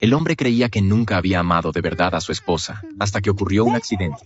El hombre creía que nunca había amado de verdad a su esposa, hasta que ocurrió un accidente.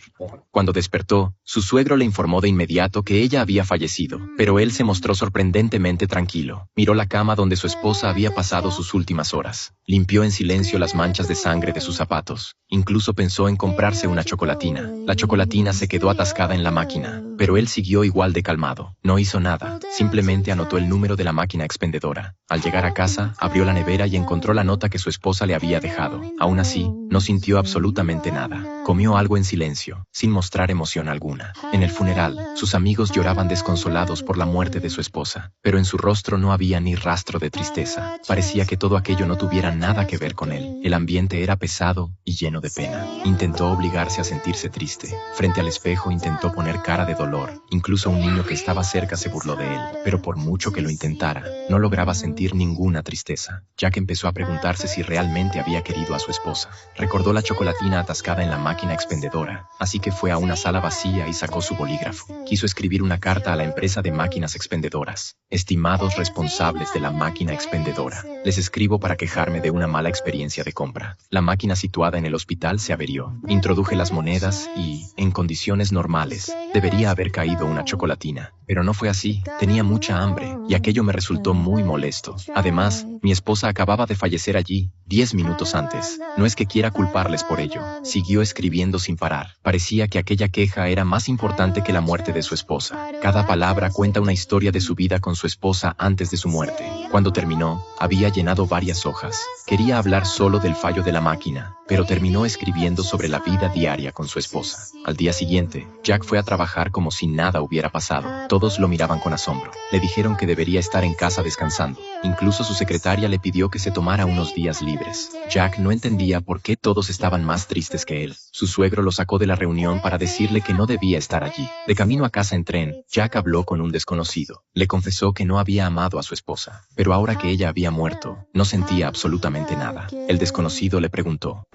Cuando despertó, su suegro le informó de inmediato que ella había fallecido, pero él se mostró sorprendentemente tranquilo. Miró la cama donde su esposa había pasado sus últimas horas. Limpió en silencio las manchas de sangre de sus zapatos. Incluso pensó en comprarse una chocolatina. La chocolatina se quedó atascada en la máquina, pero él siguió igual de calmado. No hizo nada, simplemente anotó el número de la máquina expendedora. Al llegar a casa, abrió la nevera y encontró la nota que su esposa le había dejado. Aún así, no sintió absolutamente nada. Comió algo en silencio, sin mostrar emoción alguna. En el funeral, sus amigos lloraban desconsolados por la muerte de su esposa, pero en su rostro no había ni rastro de tristeza. Parecía que todo aquello no tuviera nada que ver con él. El ambiente era pesado y lleno de pena. Intentó obligarse a sentirse triste. Frente al espejo intentó poner cara de dolor. Incluso un niño que estaba cerca se burló de él, pero por mucho que lo intentara, no lograba sentir ninguna tristeza. Jack empezó a preguntarse si realmente había querido a su esposa. Recordó la chocolatina atascada en la máquina expendedora, así que fue a una sala vacía y sacó su bolígrafo. Quiso escribir una carta a la empresa de máquinas expendedoras. Estimados responsables de la máquina expendedora, les escribo para quejarme de una mala experiencia de compra. La máquina situada en el hospital se averió. Introduje las monedas y, en condiciones normales, debería haber caído una chocolatina. Pero no fue así. Tenía mucha hambre, y aquello me resultó muy molesto. Además, mi esposa acababa de fallecer allí, 10 minutos antes. No es que quiera culparles por ello. Siguió escribiendo sin parar. Parecía que aquella queja era más importante que la muerte de su esposa. Cada palabra cuenta una historia de su vida con su esposa antes de su muerte. Cuando terminó, había llenado varias hojas. Quería hablar solo del fallo de la máquina, pero terminó escribiendo sobre la vida diaria con su esposa. Al día siguiente, Jack fue a trabajar como si nada hubiera pasado. Todos lo miraban con asombro. Le dijeron que debería estar en casa descansando. Incluso su secretaria le pidió que se tomara unos días libres. Jack no entendía por qué todos estaban más tristes que él. Su suegro lo sacó de la reunión para decirle que no debía estar allí. De camino a casa en tren, Jack habló con un desconocido. Le confesó que no había amado a su esposa, pero ahora que ella había muerto, no sentía absolutamente nada. El desconocido le preguntó,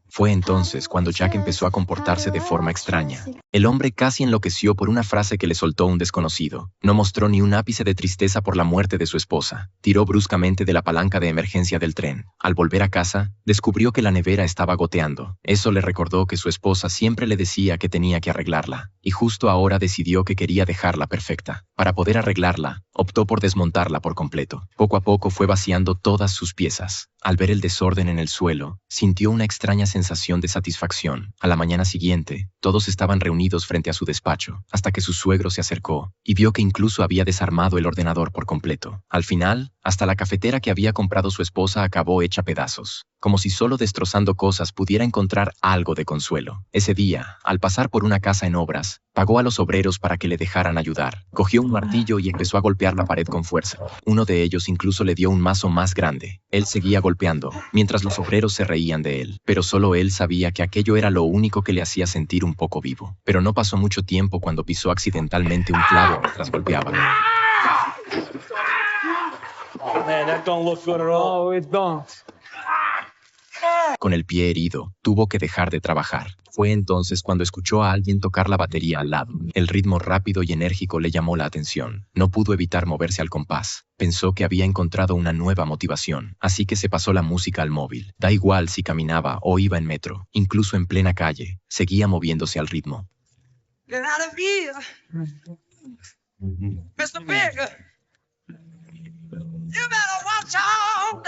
Fue entonces cuando Jack empezó a comportarse de forma extraña. El hombre casi enloqueció por una frase que le soltó un desconocido. No mostró ni un ápice de tristeza por la muerte de su esposa. Tiró bruscamente de la palanca de emergencia del tren. Al volver a casa, descubrió que la nevera estaba goteando. Eso le recordó que su esposa siempre le decía que tenía que arreglarla, y justo ahora decidió que quería dejarla perfecta. Para poder arreglarla, optó por desmontarla por completo. Poco a poco fue vaciando todas sus piezas. Al ver el desorden en el suelo, sintió una extraña sensación de satisfacción. A la mañana siguiente, todos estaban reunidos frente a su despacho, hasta que su suegro se acercó y vio que incluso había desarmado el ordenador por completo. Al final, hasta la cafetera que había comprado su esposa acabó hecha pedazos, como si solo destrozando cosas pudiera encontrar algo de consuelo. Ese día, al pasar por una casa en obras, pagó a los obreros para que le dejaran ayudar. Cogió un martillo y empezó a golpear la pared con fuerza. Uno de ellos incluso le dio un mazo más grande. Él seguía golpeando, mientras los obreros se reían de él. Pero solo él sabía que aquello era lo único que le hacía sentir un poco vivo. Pero no pasó mucho tiempo cuando pisó accidentalmente un clavo mientras golpeaba. Man, that don't look good at all. Oh, it don't. Con el pie herido, tuvo que dejar de trabajar. Fue entonces cuando escuchó a alguien tocar la batería al lado. El ritmo rápido y enérgico le llamó la atención. No pudo evitar moverse al compás. Pensó que había encontrado una nueva motivación, así que se pasó la música al móvil. Da igual si caminaba o iba en metro, incluso en plena calle, seguía moviéndose al ritmo. Get out of here, Mr. Big. You better watch out.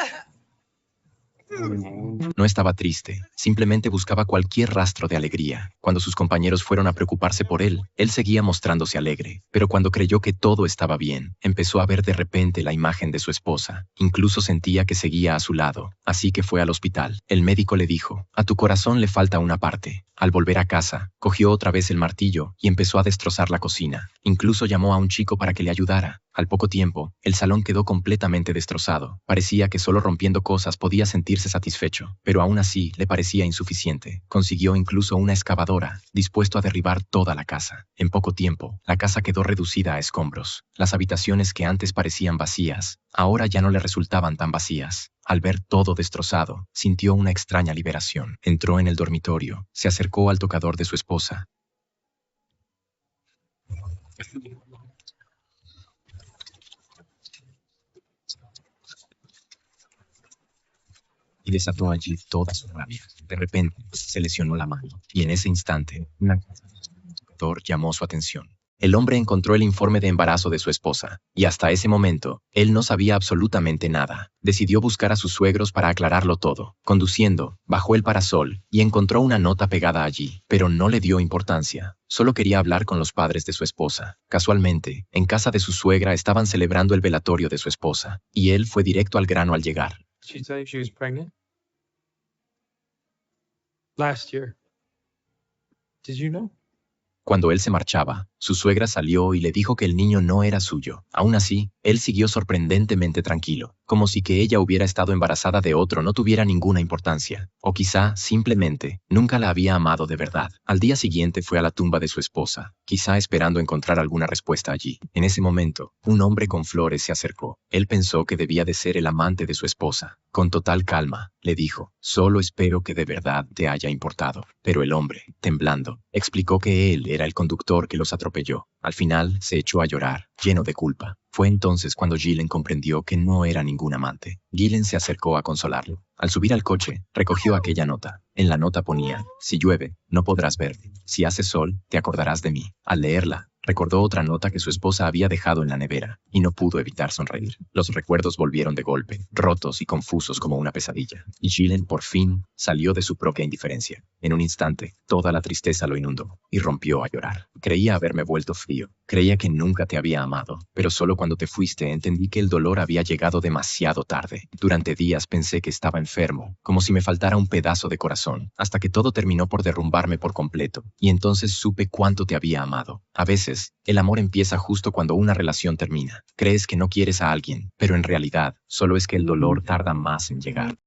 No estaba triste, simplemente buscaba cualquier rastro de alegría. Cuando sus compañeros fueron a preocuparse por él, él seguía mostrándose alegre. Pero cuando creyó que todo estaba bien, empezó a ver de repente la imagen de su esposa. Incluso sentía que seguía a su lado, así que fue al hospital. El médico le dijo, a tu corazón le falta una parte. Al volver a casa, cogió otra vez el martillo y empezó a destrozar la cocina. Incluso llamó a un chico para que le ayudara. Al poco tiempo, el salón quedó completamente destrozado. Parecía que solo rompiendo cosas podía sentirse satisfecho, pero aún así le parecía insuficiente. Consiguió incluso una excavadora, dispuesto a derribar toda la casa. En poco tiempo, la casa quedó reducida a escombros. Las habitaciones que antes parecían vacías, ahora ya no le resultaban tan vacías. Al ver todo destrozado, sintió una extraña liberación. Entró en el dormitorio, se acercó al tocador de su esposa. y desató allí toda su rabia. De repente, se lesionó la mano, y en ese instante, un doctor llamó su atención. El hombre encontró el informe de embarazo de su esposa, y hasta ese momento, él no sabía absolutamente nada. Decidió buscar a sus suegros para aclararlo todo. Conduciendo, bajó el parasol y encontró una nota pegada allí, pero no le dio importancia. Solo quería hablar con los padres de su esposa. Casualmente, en casa de su suegra estaban celebrando el velatorio de su esposa, y él fue directo al grano al llegar. She said she was pregnant last year. Did you know? Cuando él se marchaba, su suegra salió y le dijo que el niño no era suyo. Aún así, él siguió sorprendentemente tranquilo, como si que ella hubiera estado embarazada de otro no tuviera ninguna importancia. O quizá, simplemente, nunca la había amado de verdad. Al día siguiente fue a la tumba de su esposa, quizá esperando encontrar alguna respuesta allí. En ese momento, un hombre con flores se acercó. Él pensó que debía de ser el amante de su esposa. Con total calma, le dijo, «Solo espero que de verdad te haya importado». Pero el hombre, temblando, explicó que él era el conductor que los atropelló. Al final, se echó a llorar, lleno de culpa. Fue entonces cuando Gillen comprendió que no era ningún amante. Gillen se acercó a consolarlo. Al subir al coche, recogió aquella nota. En la nota ponía, «Si llueve, no podrás verme. Si hace sol, te acordarás de mí». Al leerla, recordó otra nota que su esposa había dejado en la nevera, y no pudo evitar sonreír. Los recuerdos volvieron de golpe, rotos y confusos como una pesadilla. Y Gillen, por fin, salió de su propia indiferencia. En un instante, toda la tristeza lo inundó, y rompió a llorar. Creía haberme vuelto frío. Creía que nunca te había amado, pero solo cuando te fuiste entendí que el dolor había llegado demasiado tarde. Durante días pensé que estaba enfermo, como si me faltara un pedazo de corazón, hasta que todo terminó por derrumbarme por completo, y entonces supe cuánto te había amado. A veces, el amor empieza justo cuando una relación termina. Crees que no quieres a alguien, pero en realidad, solo es que el dolor tarda más en llegar.